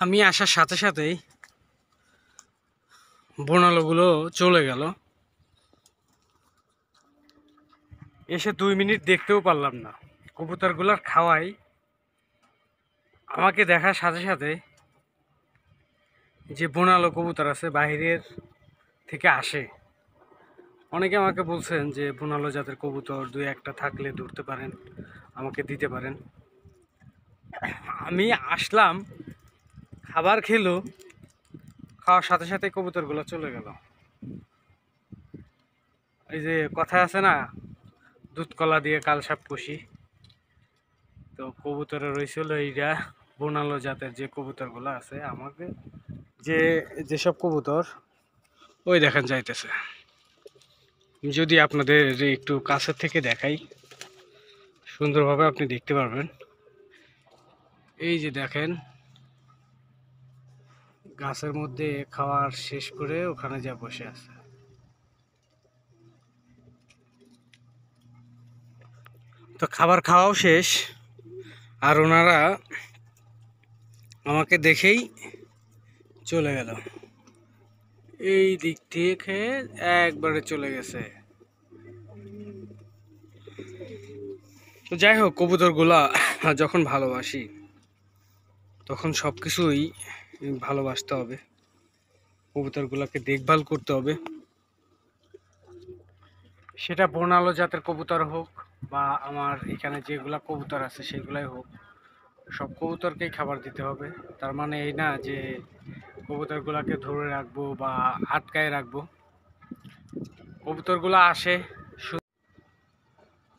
আমি আসার সাথে সাথেই বনালোগুলো চলে গেল। এসে 2 মিনিট দেখতেও পারলাম না। কবুতরগুলোর খাওয়াই আমাকে দেখার সাথে সাথে যে বনালো কবুতর আছে বাইরের থেকে আসে। অনেকে আমাকে বলছেন যে বনালো জাতের কবুতর 2-1টা থাকলে ধরতে পারেন, আমাকে দিতে পারেন। আমি আসলাম, খাবার খেলো, খাওয়ার সাথে সাথে কবুতরগুলো চলে গেল। এই যে কথা আছে না, দুধ কলা দিয়ে কালসাপ কষি, তো কবুতরে রয়েছিল এইটা বনালো জাতের যে কবুতরগুলো আছে। আমাকে যেসব কবুতর ওই দেখেন যাইতেছে, যদি আপনাদের একটু কাছের থেকে দেখাই সুন্দরভাবে আপনি দেখতে পারবেন। এই যে দেখেন, গাছের মধ্যে খাওয়ার শেষ করে ওখানে যা বসে আছে। তো খাবার খাওয়াও শেষ, আর ওনারা আমাকে দেখেই চলে গেল। এই দিক থেকে একবারে চলে গেছে। তো যাই হোক, কবুতরগুলা যখন ভালোবাসি তখন সব কিছুই ভালোবাসতে হবে, কবুতরগুলোকে দেখভাল করতে হবে। সেটা বর্ণালো জাতের কবুতর হোক বা আমার এখানে যেগুলা কবুতর আছে সেগুলাই হোক, সব কবুতরকেই খাবার দিতে হবে। তার মানে এই না যে কবুতরগুলোকে ধরে রাখবো বা আটকায় রাখবো। কবুতরগুলো আসে,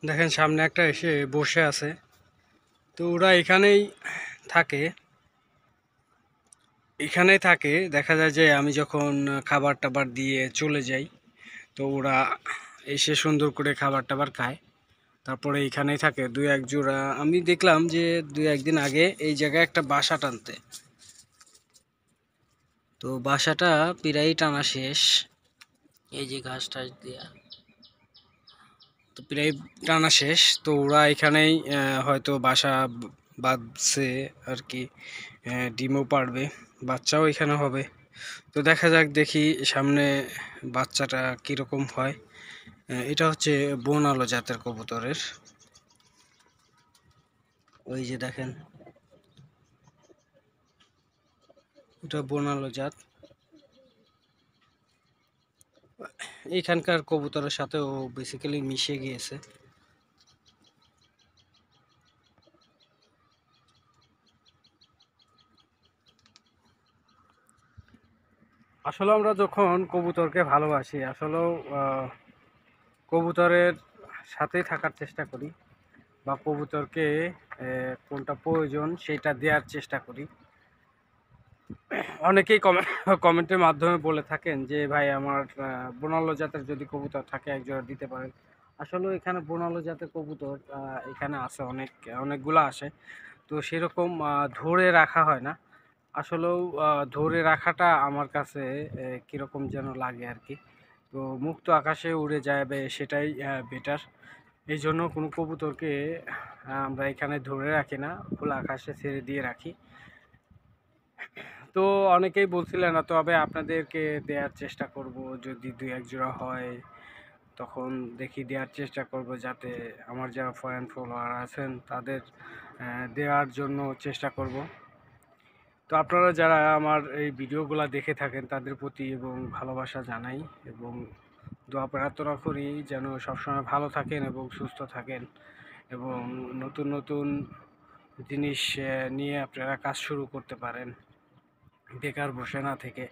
দেখেন সামনে একটা এসে বসে আছে। তো ওরা এখানেই থাকে। দেখা যায় যে আমি যখন খাবার টাবার দিয়ে চলে যাই, তো ওরা এসে সুন্দর করে খাবার টাবার খায়, তারপরে এখানেই থাকে 2-1 জোড়া। আমি দেখলাম যে 2-1 দিন আগে এই জায়গায় একটা বাসা টানতে, তো বাসাটা প্রায় টানা শেষ। এই যে ঘাস টাস দেয়া, তো প্রায় টানা শেষ। তো ওরা এখানেই হয়তো বাসা বাঁধছে আর কি, ডিমও পারবে, বাচ্চাও এখানে হবে। তো দেখা যাক, দেখি সামনে বাচ্চাটা কীরকম হয়। এটা হচ্ছে বনালো জাতের কবুতরের। ওই যে দেখেন, এটা বনালো জাত। এখানকার কবুতরের সাথেও বেসিক্যালি মিশে গিয়েছে। আসলে আমরা যখন কবুতরকে ভালোবাসি, আসলেও কবুতরের সাথেই থাকার চেষ্টা করি, বা কবুতরকে কোনটা প্রয়োজন সেটা দেওয়ার চেষ্টা করি। অনেকেই কমেন্টের মাধ্যমে বলে থাকেন যে ভাই আমার বনালো জাতের যদি কবুতর থাকে একজোড়া দিতে পারেন। আসলে এখানে বনালো জাতের কবুতর এখানে আছে, অনেকগুলো আসে। তো সেরকম ধরে রাখা হয় না। আসলেও ধরে রাখাটা আমার কাছে কীরকম যেন লাগে আর কি। তো মুক্ত আকাশে উড়ে যায় সেটাই বেটার। এই জন্য কোনো কবুতরকে আমরা এখানে ধরে রাখি না, খোলা আকাশে ছেড়ে দিয়ে রাখি। তো অনেকেই বলছিলেন, তবে আপনাদেরকে দেওয়ার চেষ্টা করব, যদি 2-1 জোড়া হয় তখন দেখি দেওয়ার চেষ্টা করব, যাতে আমার যারা ফ্যান ফলোয়ার আছেন তাদের দেওয়ার জন্য চেষ্টা করব। তো আপনারা যারা আমার এই ভিডিওগুলো দেখে থাকেন তাদের প্রতি এবং ভালোবাসা জানাই, এবং দোয়া প্রার্থনা করি যেন সবসময় ভালো থাকেন এবং সুস্থ থাকেন, এবং নতুন নতুন জিনিস নিয়ে আপনারা কাজ শুরু করতে পারেন, বেকার বসে না থেকে।